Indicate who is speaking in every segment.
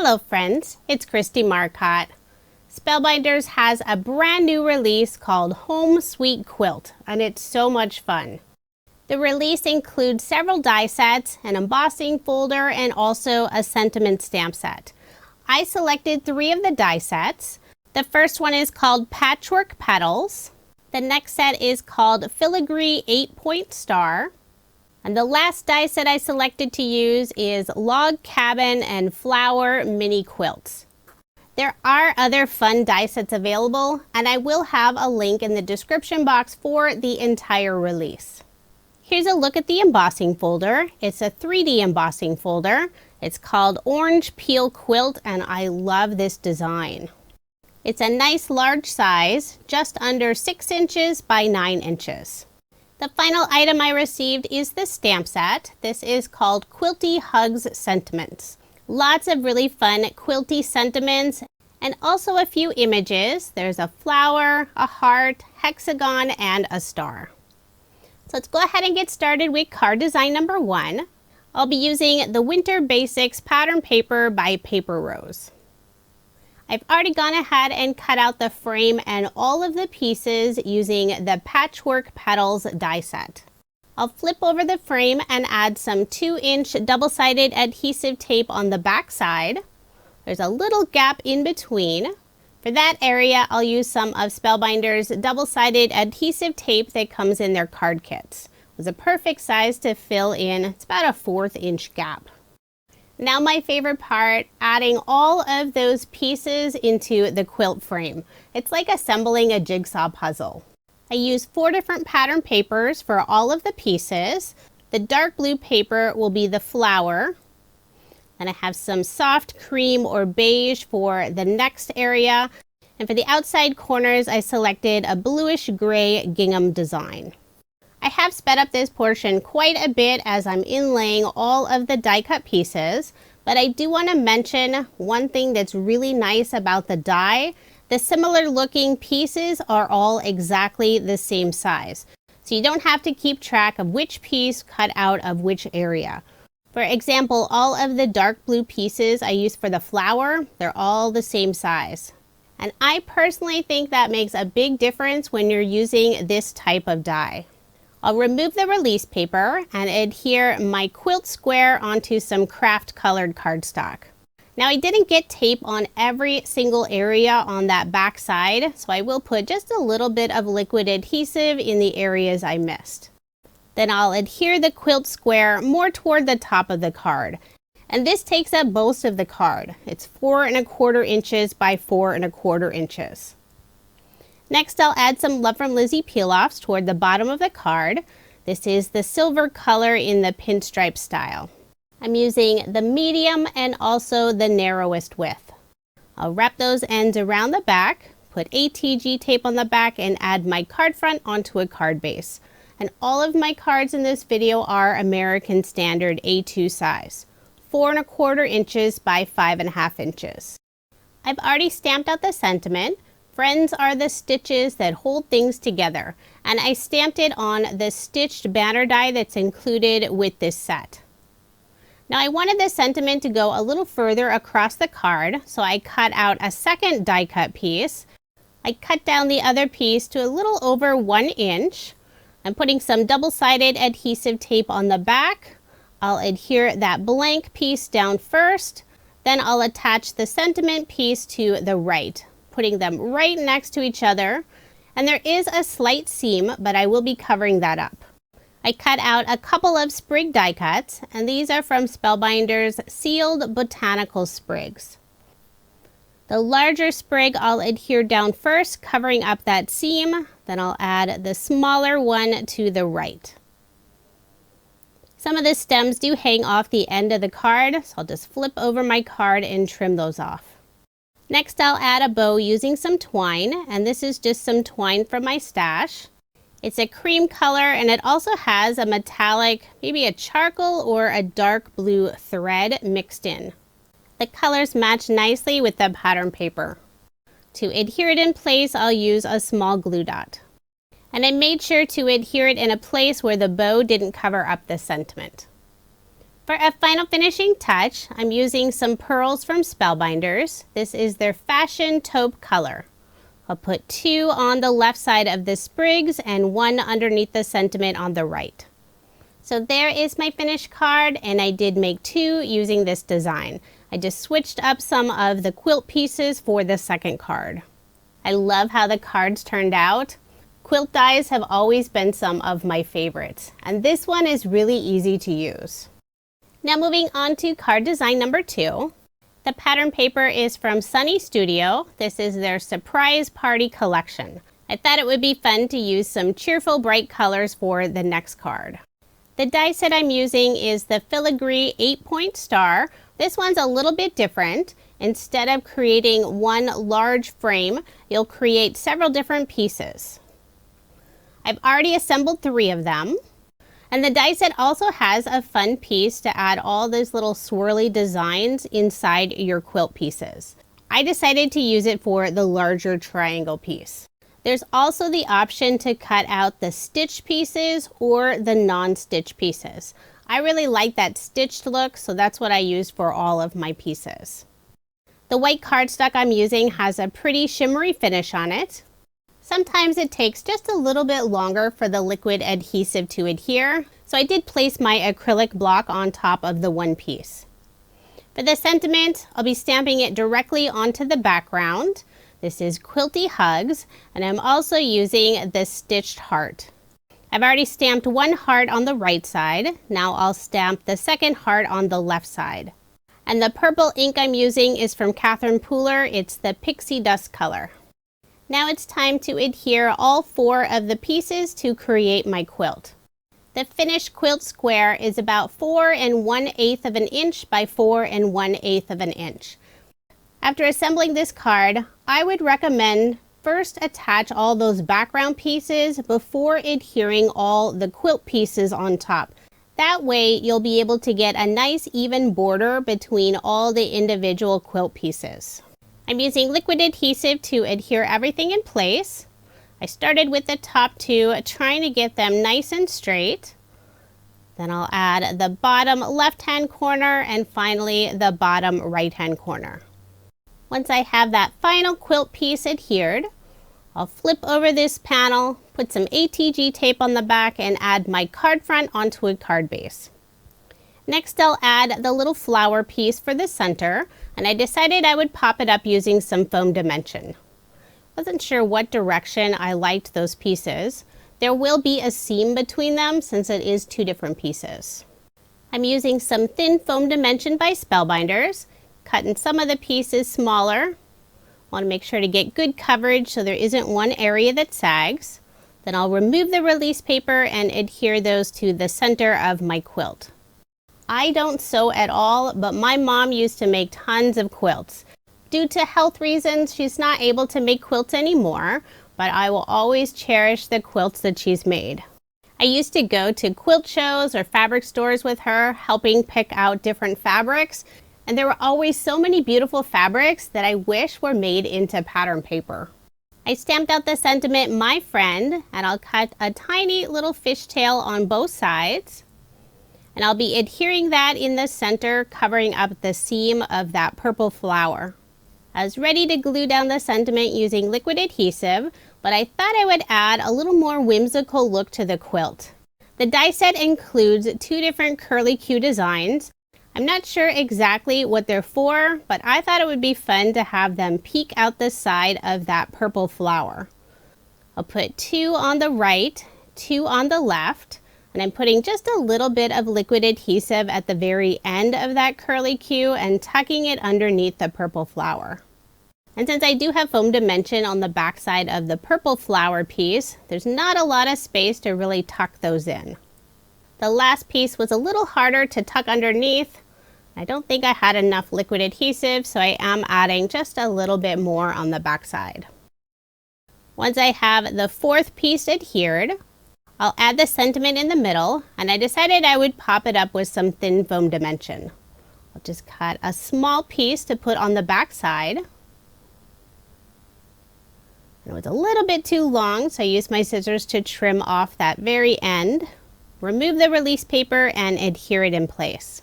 Speaker 1: Hello friends, it's Kristie Marcotte. Spellbinders has a brand new release called Home Sweet Quilt, and it's so much fun. The release includes several die sets, an embossing folder, and also a sentiment stamp set. I selected 3 of the die sets. The first one is called Patchwork Petals. The next set is called Filigree 8-Point Star. And the last die set I selected to use is Log Cabin and Flower Mini Quilts. There are other fun die sets available, and I will have a link in the description box for the entire release. Here's a look at the embossing folder. It's a 3D embossing folder. It's called Orange Peel Quilt, and I love this design. It's a nice large size, just under 6 inches by 9 inches. The final item I received is the stamp set. This is called Quilty Hugs Sentiments. Lots of really fun quilty sentiments and also a few images. There's a flower, a heart, hexagon, and a star. So let's go ahead and get started with card design number 1. I'll be using the Winter Basics pattern paper by Paper Rose. I've already gone ahead and cut out the frame and all of the pieces using the Patchwork Petals die set. I'll flip over the frame and add some 2-inch double-sided adhesive tape on the back side. There's a little gap in between. For that area, I'll use some of Spellbinders double-sided adhesive tape that comes in their card kits. It was a perfect size to fill in. It's about a 1/4 inch gap. Now my favorite part, adding all of those pieces into the quilt frame. It's like assembling a jigsaw puzzle. I use 4 different pattern papers for all of the pieces. The dark blue paper will be the flower. And I have some soft cream or beige for the next area. And for the outside corners, I selected a bluish gray gingham design. I have sped up this portion quite a bit as I'm inlaying all of the die cut pieces, but I do want to mention one thing that's really nice about the die. The similar looking pieces are all exactly the same size, so you don't have to keep track of which piece cut out of which area. For example, all of the dark blue pieces I use for the flower, they're all the same size. And I personally think that makes a big difference when you're using this type of die. I'll remove the release paper and adhere my quilt square onto some craft colored cardstock. Now I didn't get tape on every single area on that back side, so I will put just a little bit of liquid adhesive in the areas I missed. Then I'll adhere the quilt square more toward the top of the card. And this takes up most of the card. It's 4 1/4 inches by 4 1/4 inches. Next, I'll add some Love from Lizi peel-offs toward the bottom of the card. This is the silver color in the pinstripe style. I'm using the medium and also the narrowest width. I'll wrap those ends around the back, put ATG tape on the back, and add my card front onto a card base. And all of my cards in this video are American Standard A2 size, 4 1/4 inches by 5 1/2 inches. I've already stamped out the sentiment. Friends are the stitches that hold things together, and I stamped it on the stitched banner die that's included with this set. Now I wanted the sentiment to go a little further across the card, so I cut out a second die cut piece. I cut down the other piece to a little over 1 inch. I'm putting some double-sided adhesive tape on the back. I'll adhere that blank piece down first, then I'll attach the sentiment piece to the right, putting them right next to each other. And there is a slight seam, but I will be covering that up. I cut out a couple of sprig die cuts, and these are from Spellbinders Sealed Botanical Sprigs. The larger sprig I'll adhere down first, covering up that seam. Then I'll add the smaller one to the right. Some of the stems do hang off the end of the card, so I'll just flip over my card and trim those off. Next, I'll add a bow using some twine, and this is just some twine from my stash. It's a cream color, and it also has a metallic, maybe a charcoal or a dark blue thread mixed in. The colors match nicely with the pattern paper. To adhere it in place, I'll use a small glue dot. And I made sure to adhere it in a place where the bow didn't cover up the sentiment. For a final finishing touch, I'm using some pearls from Spellbinders. This is their Fashion Taupe color. I'll put 2 on the left side of the Sprigs and 1 underneath the sentiment on the right. So there is my finished card, and I did make 2 using this design. I just switched up some of the quilt pieces for the second card. I love how the cards turned out. Quilt dies have always been some of my favorites, and this one is really easy to use. Now moving on to card design number 2. The pattern paper is from Sunny Studio. This is their Surprise Party collection. I thought it would be fun to use some cheerful bright colors for the next card. The die set I'm using is the Filigree 8-point star. This one's a little bit different. Instead of creating one large frame, you'll create several different pieces. I've already assembled 3 of them. And the die set also has a fun piece to add all those little swirly designs inside your quilt pieces. I decided to use it for the larger triangle piece. There's also the option to cut out the stitch pieces or the non-stitch pieces. I really like that stitched look, so that's what I use for all of my pieces. The white cardstock I'm using has a pretty shimmery finish on it. Sometimes it takes just a little bit longer for the liquid adhesive to adhere, so I did place my acrylic block on top of the one piece. For the sentiment, I'll be stamping it directly onto the background. This is Quilty Hugs, and I'm also using the stitched heart. I've already stamped one heart on the right side. Now I'll stamp the second heart on the left side. And the purple ink I'm using is from Catherine Pooler. It's the Pixie Dust color. Now it's time to adhere all 4 of the pieces to create my quilt. The finished quilt square is about 4 1/8 of an inch by 4 1/8 of an inch. After assembling this card, I would recommend first attach all those background pieces before adhering all the quilt pieces on top. That way you'll be able to get a nice even border between all the individual quilt pieces. I'm using liquid adhesive to adhere everything in place. I started with the top 2, trying to get them nice and straight. Then I'll add the bottom left-hand corner and finally the bottom right-hand corner. Once I have that final quilt piece adhered, I'll flip over this panel, put some ATG tape on the back, and add my card front onto a card base. Next, I'll add the little flower piece for the center, and I decided I would pop it up using some foam dimension. Wasn't sure what direction I liked those pieces. There will be a seam between them since it is 2 different pieces. I'm using some thin foam dimension by Spellbinders, cutting some of the pieces smaller. Want to make sure to get good coverage so there isn't one area that sags. Then I'll remove the release paper and adhere those to the center of my quilt. I don't sew at all, but my mom used to make tons of quilts. Due to health reasons, she's not able to make quilts anymore, but I will always cherish the quilts that she's made. I used to go to quilt shows or fabric stores with her, helping pick out different fabrics, and there were always so many beautiful fabrics that I wish were made into pattern paper. I stamped out the sentiment, "My Friend," and I'll cut a tiny little fishtail on both sides. And I'll be adhering that in the center, covering up the seam of that purple flower. I was ready to glue down the sentiment using liquid adhesive, but I thought I would add a little more whimsical look to the quilt. The die set includes 2 different curly Q designs. I'm not sure exactly what they're for, but I thought it would be fun to have them peek out the side of that purple flower. I'll put 2 on the right, 2 on the left, and I'm putting just a little bit of liquid adhesive at the very end of that curly Q and tucking it underneath the purple flower. And since I do have foam dimension on the back side of the purple flower piece, there's not a lot of space to really tuck those in. The last piece was a little harder to tuck underneath. I don't think I had enough liquid adhesive, so I am adding just a little bit more on the back side. Once I have the 4th piece adhered, I'll add the sentiment in the middle, and I decided I would pop it up with some thin foam dimension. I'll just cut a small piece to put on the back side. It was a little bit too long, so I used my scissors to trim off that very end. Remove the release paper and adhere it in place.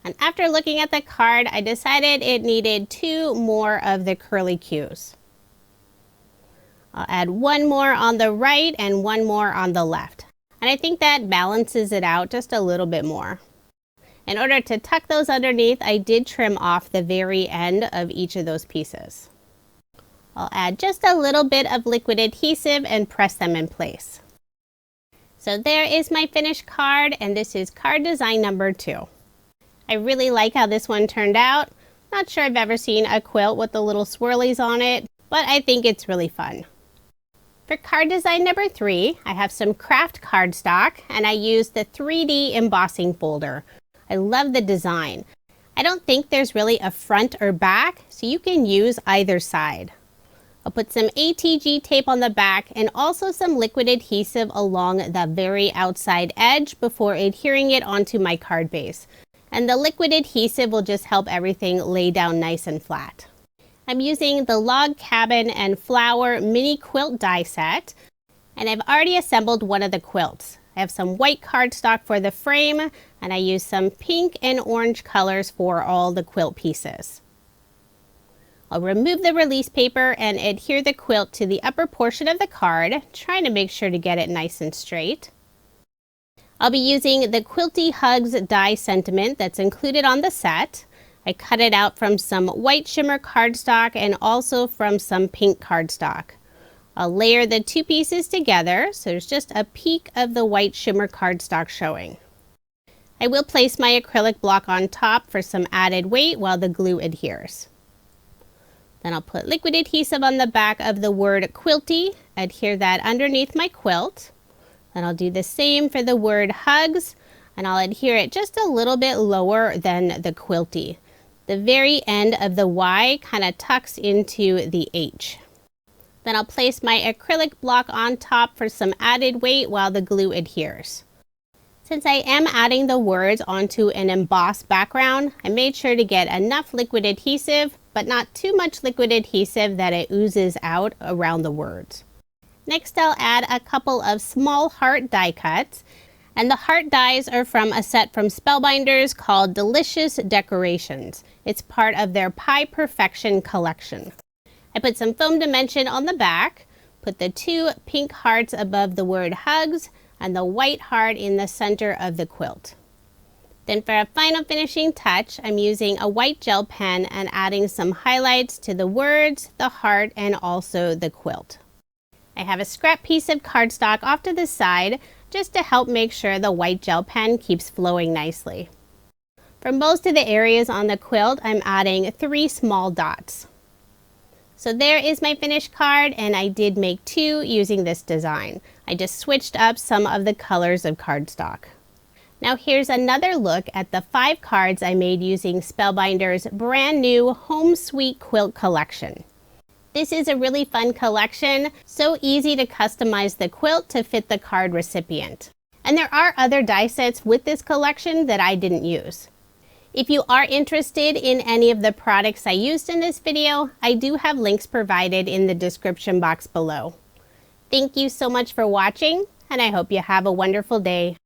Speaker 1: And after looking at the card, I decided it needed 2 more of the curly cues. I'll add 1 more on the right and 1 more on the left. And I think that balances it out just a little bit more. In order to tuck those underneath, I did trim off the very end of each of those pieces. I'll add just a little bit of liquid adhesive and press them in place. So there is my finished card, and this is card design number 2. I really like how this one turned out. Not sure I've ever seen a quilt with the little swirlies on it, but I think it's really fun. For card design number 3, I have some craft cardstock, and I used the 3D embossing folder. I love the design. I don't think there's really a front or back, so you can use either side. I'll put some ATG tape on the back and also some liquid adhesive along the very outside edge before adhering it onto my card base. And the liquid adhesive will just help everything lay down nice and flat. I'm using the Log Cabin and Flower mini quilt die set, and I've already assembled one of the quilts. I have some white cardstock for the frame, and I use some pink and orange colors for all the quilt pieces. I'll remove the release paper and adhere the quilt to the upper portion of the card, trying to make sure to get it nice and straight. I'll be using the Quilty Hugs die sentiment that's included on the set. I cut it out from some white shimmer cardstock and also from some pink cardstock. I'll layer the 2 pieces together so there's just a peek of the white shimmer cardstock showing. I will place my acrylic block on top for some added weight while the glue adheres. Then I'll put liquid adhesive on the back of the word Quilty, adhere that underneath my quilt. Then I'll do the same for the word Hugs, and I'll adhere it just a little bit lower than the Quilty. The very end of the Y kind of tucks into the H. Then I'll place my acrylic block on top for some added weight while the glue adheres. Since I am adding the words onto an embossed background, I made sure to get enough liquid adhesive, but not too much liquid adhesive that it oozes out around the words. Next, I'll add a couple of small heart die cuts, and the heart dies are from a set from Spellbinders called Delicious Decorations. It's part of their Pie Perfection collection. I put some foam dimension on the back, put the 2 pink hearts above the word Hugs, and the white heart in the center of the quilt. Then for a final finishing touch, I'm using a white gel pen and adding some highlights to the words, the heart, and also the quilt. I have a scrap piece of cardstock off to the side just to help make sure the white gel pen keeps flowing nicely. For most of the areas on the quilt, I'm adding 3 small dots. So there is my finished card, and I did make 2 using this design. I just switched up some of the colors of cardstock. Now here's another look at the 5 cards I made using Spellbinders' brand new Home Sweet Quilt collection. This is a really fun collection, so easy to customize the quilt to fit the card recipient. And there are other die sets with this collection that I didn't use. If you are interested in any of the products I used in this video, I do have links provided in the description box below. Thank you so much for watching, and I hope you have a wonderful day.